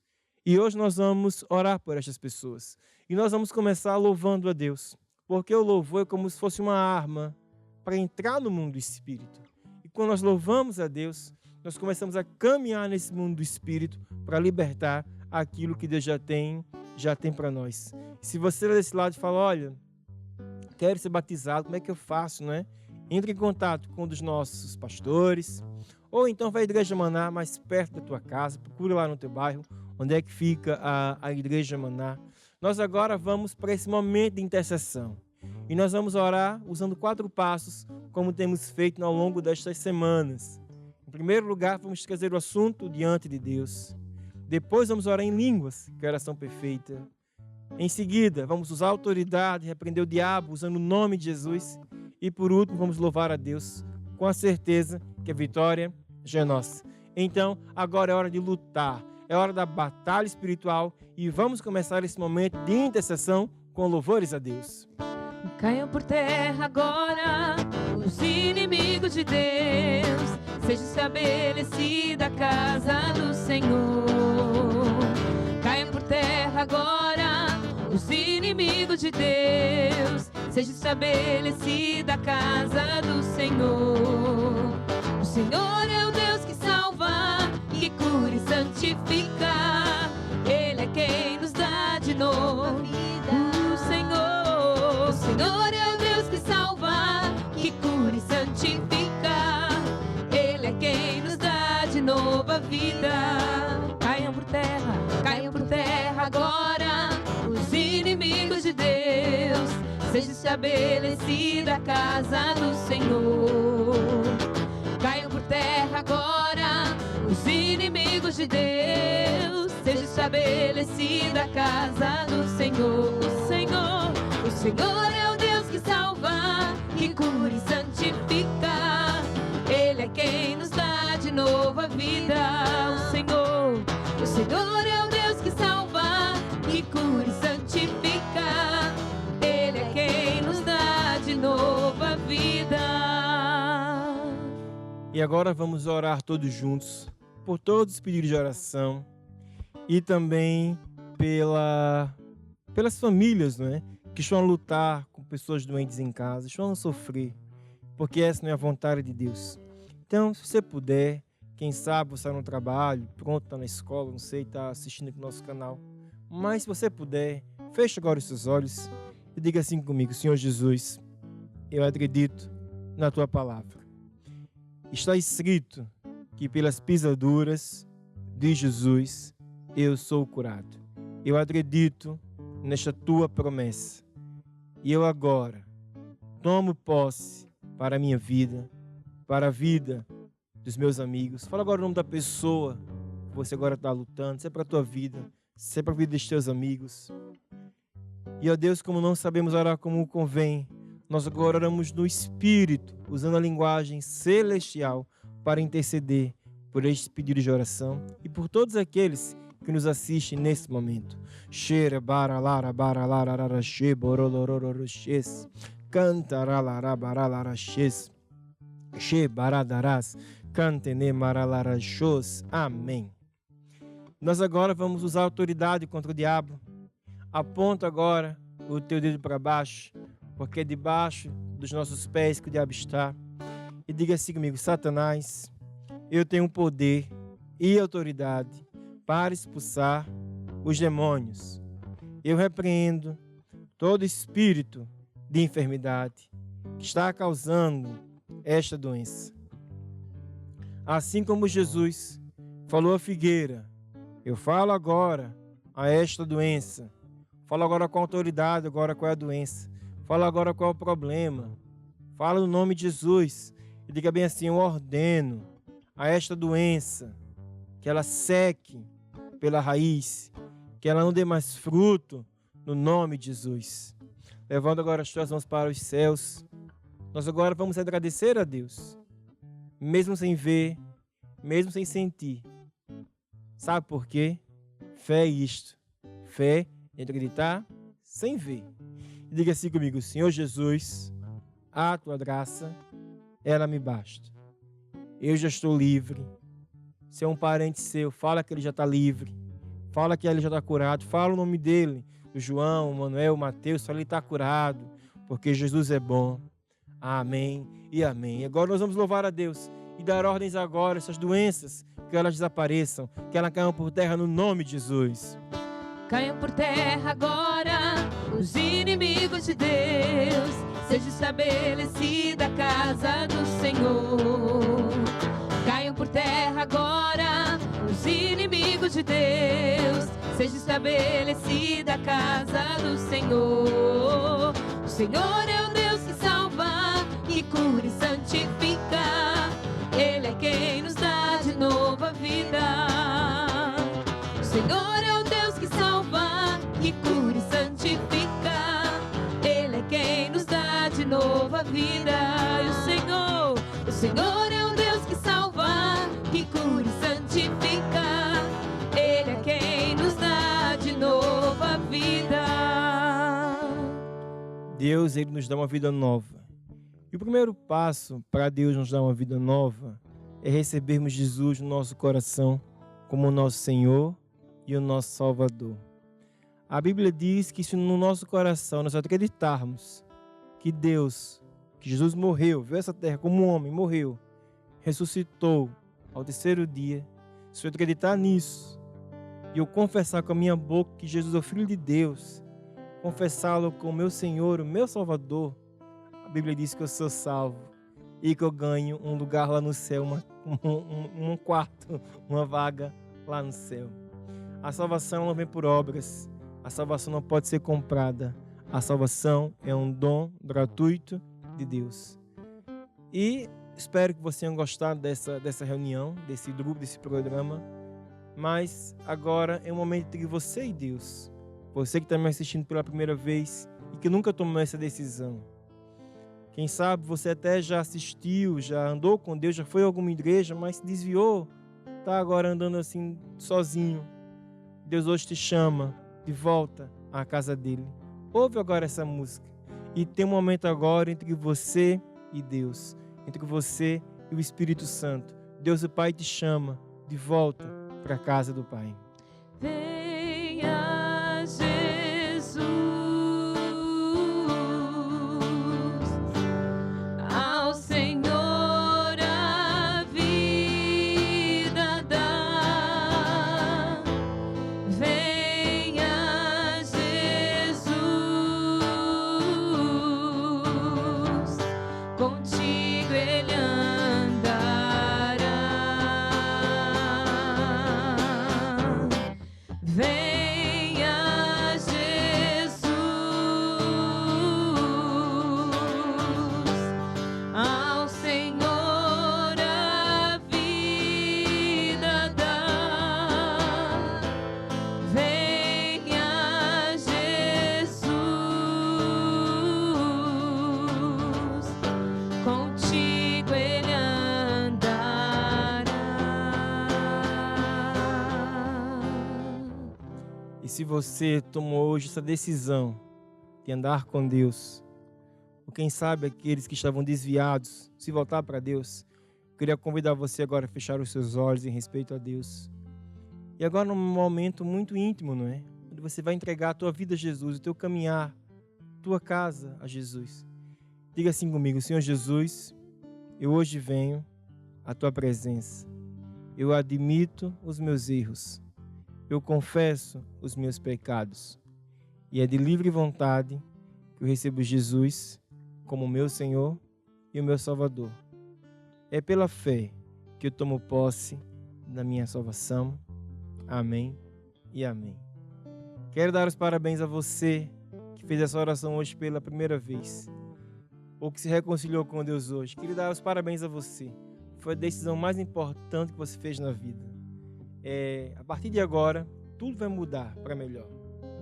E hoje nós vamos orar por estas pessoas. E nós vamos começar louvando a Deus, porque o louvor é como se fosse uma arma para entrar no mundo do Espírito. E quando nós louvamos a Deus, nós começamos a caminhar nesse mundo do Espírito para libertar aquilo que Deus já tem para nós. Se você é desse lado e fala, olha, quero ser batizado, como é que eu faço, né? Entre em contato com um dos nossos pastores, ou então vai à Igreja Maná, mais perto da tua casa, procura lá no teu bairro, onde é que fica a Igreja Maná. Nós agora vamos para esse momento de intercessão. E nós vamos orar usando 4 passos, como temos feito ao longo destas semanas. Em primeiro lugar, vamos trazer o assunto diante de Deus. Depois vamos orar em línguas, que é a oração perfeita. Em seguida, vamos usar a autoridade, repreender o diabo, usando o nome de Jesus. E por último, vamos louvar a Deus, com a certeza que a vitória já é nossa. Então, agora é hora de lutar, é hora da batalha espiritual e vamos começar esse momento de intercessão com louvores a Deus. Caiam por terra agora os inimigos de Deus, seja estabelecida a casa do Senhor. Caiam por terra agora os inimigos de Deus, seja estabelecida a casa do Senhor. O Senhor é o Deus que salva, que cura e santifica. Ele é quem nos dá de novo vida. O Senhor é o Deus que salva, que cura e santifica. Ele é quem nos dá de novo a vida. Caiam por terra agora os inimigos de Deus, seja estabelecida a casa do Senhor. Caiam por terra agora os inimigos de Deus, seja estabelecida a casa do Senhor. O Senhor é o Deus que salva, que cura e santifica. Ele é quem nos dá de novo a vida. O Senhor é o Deus que salva, que cura e santifica. Ele é quem nos dá de novo a vida. E agora vamos orar todos juntos, por todos os pedidos de oração e também pelas famílias, não é? Que estão a lutar com pessoas doentes em casa, estão a sofrer, porque essa não é a vontade de Deus. Então, se você puder, quem sabe você está no trabalho, pronto, está na escola, não sei, está assistindo aqui no nosso canal, mas se você puder, feche agora os seus olhos e diga assim comigo: Senhor Jesus, eu acredito na Tua palavra. Está escrito que pelas pisaduras de Jesus eu sou curado. Eu acredito nesta Tua promessa. E eu agora tomo posse para a minha vida, para a vida dos meus amigos. Fala agora o nome da pessoa que você agora está lutando, se é para a tua vida, se é para a vida dos teus amigos. E, ó Deus, como não sabemos orar como convém, nós agora oramos no Espírito, usando a linguagem celestial para interceder por este pedido de oração e por todos aqueles que nos assistem nesse momento. Xera baralara baralara xe borolorororoshes cantaralara baralarashes xe baradaras cantene maralarachos. Amém. Nós agora vamos usar autoridade contra o diabo. Aponta agora o teu dedo para baixo, porque é debaixo dos nossos pés que o diabo está. E diga assim comigo: Satanás, eu tenho poder e autoridade para expulsar os demônios. Eu repreendo todo espírito de enfermidade que está causando esta doença. Assim como Jesus falou à figueira, eu falo agora a esta doença. Falo agora com autoridade, agora qual é a doença. Falo agora qual é o problema. Fala no nome de Jesus. E diga bem assim: eu ordeno a esta doença, que ela seque pela raiz, que ela não dê mais fruto, no nome de Jesus. Levando agora as tuas mãos para os céus, nós agora vamos agradecer a Deus, mesmo sem ver, mesmo sem sentir. Sabe por quê? Fé é isto. Fé é acreditar sem ver. E diga assim comigo: Senhor Jesus, a tua graça, ela me basta. Eu já estou livre. Se é um parente seu, fala que ele já está livre. Fala que ele já está curado. Fala o nome dele. O João, o Manuel, o Mateus, fala que ele está curado. Porque Jesus é bom. Amém e amém. Agora nós vamos louvar a Deus e dar ordens agora, essas doenças, que elas desapareçam, que elas caiam por terra no nome de Jesus. Caiam por terra agora os inimigos de Deus. Seja estabelecida a casa do Senhor. Caiam por terra agora os inimigos de Deus. Seja estabelecida a casa do Senhor. O Senhor é o Deus que salva, que cura e santifica. Ele é quem nos dá de novo a vida. O Senhor é o Deus que salva, que cura e santifica. Ele é quem nos dá de novo a vida. E o Senhor é o Deus que salva, que cura e santifica. Ele é quem nos dá de novo a vida. Deus, ele nos dá uma vida nova. E o primeiro passo para Deus nos dar uma vida nova é recebermos Jesus no nosso coração como o nosso Senhor e o nosso Salvador. A Bíblia diz que se no nosso coração nós acreditarmos que Deus, que Jesus morreu, veio a essa terra como um homem, morreu, ressuscitou ao terceiro dia, se eu acreditar nisso e eu confessar com a minha boca que Jesus é o Filho de Deus, confessá-lo como meu Senhor, o meu Salvador, a Bíblia diz que eu sou salvo e que eu ganho um lugar lá no céu, um quarto, uma vaga lá no céu. A salvação não vem por obras, a salvação não pode ser comprada, a salvação é um dom gratuito de Deus. E espero que vocês tenham gostado dessa reunião, desse grupo, desse programa, mas agora é um momento entre você e Deus. Você que está me assistindo pela primeira vez e que nunca tomou essa decisão. Quem sabe você até já assistiu, já andou com Deus, já foi a alguma igreja, mas se desviou, está agora andando assim sozinho. Deus hoje te chama de volta à casa dele. Ouve agora essa música. E tem um momento agora entre você e Deus, entre você e o Espírito Santo. Deus o Pai te chama de volta para a casa do Pai. Venha Jesus, ao Senhor a vida dá. Venha Jesus, contigo Ele andará. Venha Jesus, ao Senhor a vida dá. Venha Jesus, contigo Ele andará. E se você tomou hoje essa decisão de andar com Deus, ou quem sabe aqueles que estavam desviados, se voltar para Deus, eu queria convidar você agora a fechar os seus olhos em respeito a Deus. E agora num momento muito íntimo, não é? Onde você vai entregar a tua vida a Jesus, o teu caminhar, a tua casa a Jesus. Diga assim comigo: Senhor Jesus, eu hoje venho à tua presença. Eu admito os meus erros. Eu confesso os meus pecados. E é de livre vontade que eu recebo Jesus como meu Senhor e o meu Salvador. É pela fé que eu tomo posse da minha salvação. Amém e amém. Quero dar os parabéns a você que fez essa oração hoje pela primeira vez, ou que se reconciliou com Deus hoje. Quero dar os parabéns a você. foi a decisão mais importante que você fez na vida. A partir de agora, tudo vai mudar para melhor.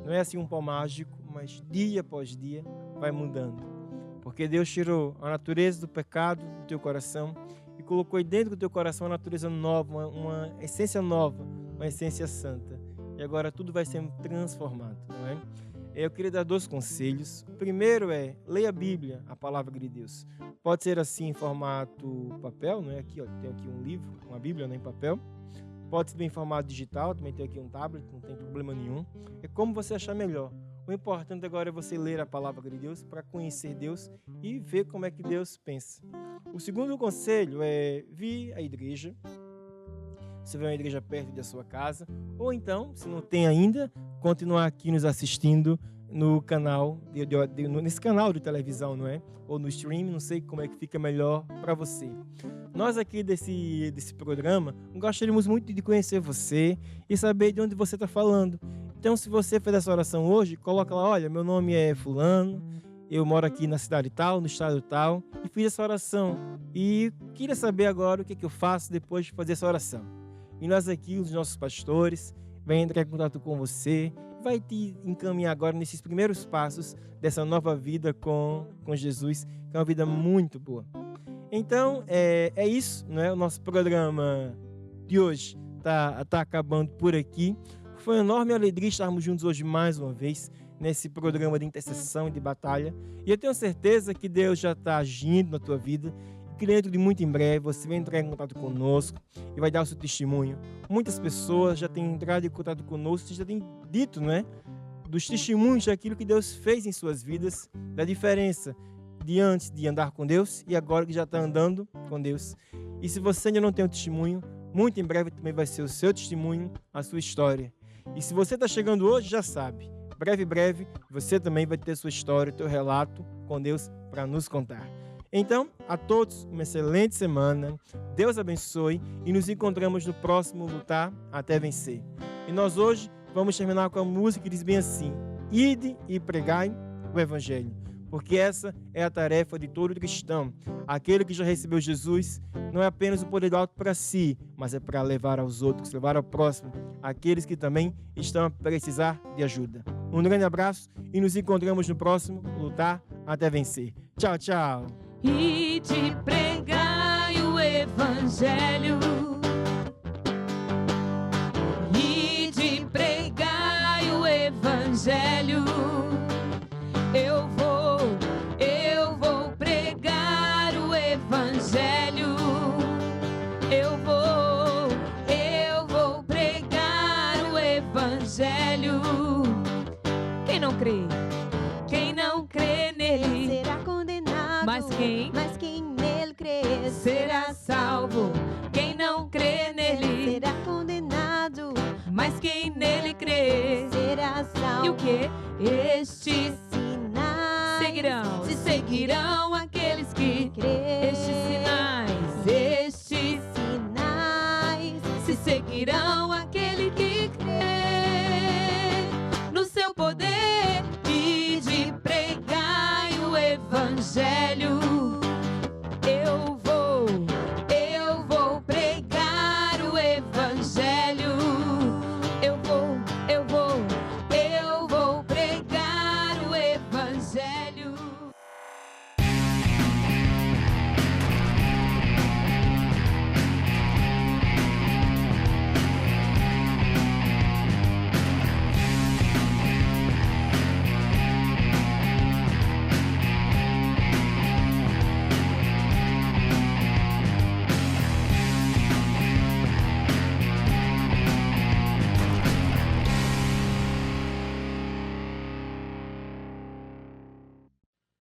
Não é assim um pau mágico, mas dia após dia vai mudando. Porque Deus tirou a natureza do pecado do teu coração e colocou aí dentro do teu coração uma natureza nova, uma essência nova, uma essência santa. E agora tudo vai sendo transformado, não é? Eu queria dar 2 conselhos. O primeiro é, leia a Bíblia, a palavra de Deus. Pode ser assim em formato papel, não é? Aqui, ó, tem aqui um livro, uma Bíblia, né, em papel. Pode ser em formato digital, também tem aqui um tablet, não tem problema nenhum. É como você achar melhor. O importante agora é você ler a palavra de Deus para conhecer Deus e ver como é que Deus pensa. O segundo conselho é vir à igreja. Se vê uma igreja perto da sua casa, ou então, se não tem ainda, continuar aqui nos assistindo no canal, nesse canal de televisão, não é? Ou no streaming, não sei como é que fica melhor para você. Nós aqui desse programa gostaríamos muito de conhecer você e saber de onde você está falando. Então, se você fez essa oração hoje, coloca lá, olha, meu nome é fulano, eu moro aqui na cidade tal, no estado tal, e fiz essa oração. E queria saber agora o que eu faço depois de fazer essa oração. E nós aqui, os nossos pastores, vai entrar em contato com você, vai te encaminhar agora nesses primeiros passos dessa nova vida com Jesus, que é uma vida muito boa. Então, é isso, né? O nosso programa de hoje tá acabando por aqui. Foi uma enorme alegria estarmos juntos hoje mais uma vez, nesse programa de intercessão e de batalha. E eu tenho certeza que Deus já está agindo na tua vida, que dentro de muito em breve você vai entrar em contato conosco e vai dar o seu testemunho. Muitas pessoas já têm entrado em contato conosco e já têm dito, né, dos testemunhos daquilo que Deus fez em suas vidas, da diferença de antes de andar com Deus e agora que já está andando com Deus. E se você ainda não tem um testemunho, muito em breve também vai ser o seu testemunho, a sua história. E se você está chegando hoje, já sabe, breve, você também vai ter sua história, teu relato com Deus para nos contar. Então, a todos, uma excelente semana, Deus abençoe e nos encontramos no próximo Lutar até Vencer. E nós hoje vamos terminar com a música que diz bem assim, ide e pregai o Evangelho, porque essa é a tarefa de todo cristão. Aquele que já recebeu Jesus não é apenas o poder do alto para si, mas é para levar aos outros, levar ao próximo, aqueles que também estão a precisar de ajuda. Um grande abraço e nos encontramos no próximo Lutar até Vencer. Tchau, tchau! E te pregai o Evangelho, e te pregai o Evangelho. Eu vou pregar o Evangelho. Eu vou pregar o Evangelho. Quem não crê nele será condenado, mas quem nele crer será salvo. Quem não crê nele será condenado, mas quem nele crê será salvo. e o que? Estes Sinais seguirão aqueles que crer. estes sinais se seguirão aquele que crê no seu poder. E de pregai o Evangelho. Eu vou pregar o Evangelho. Eu vou pregar o Evangelho.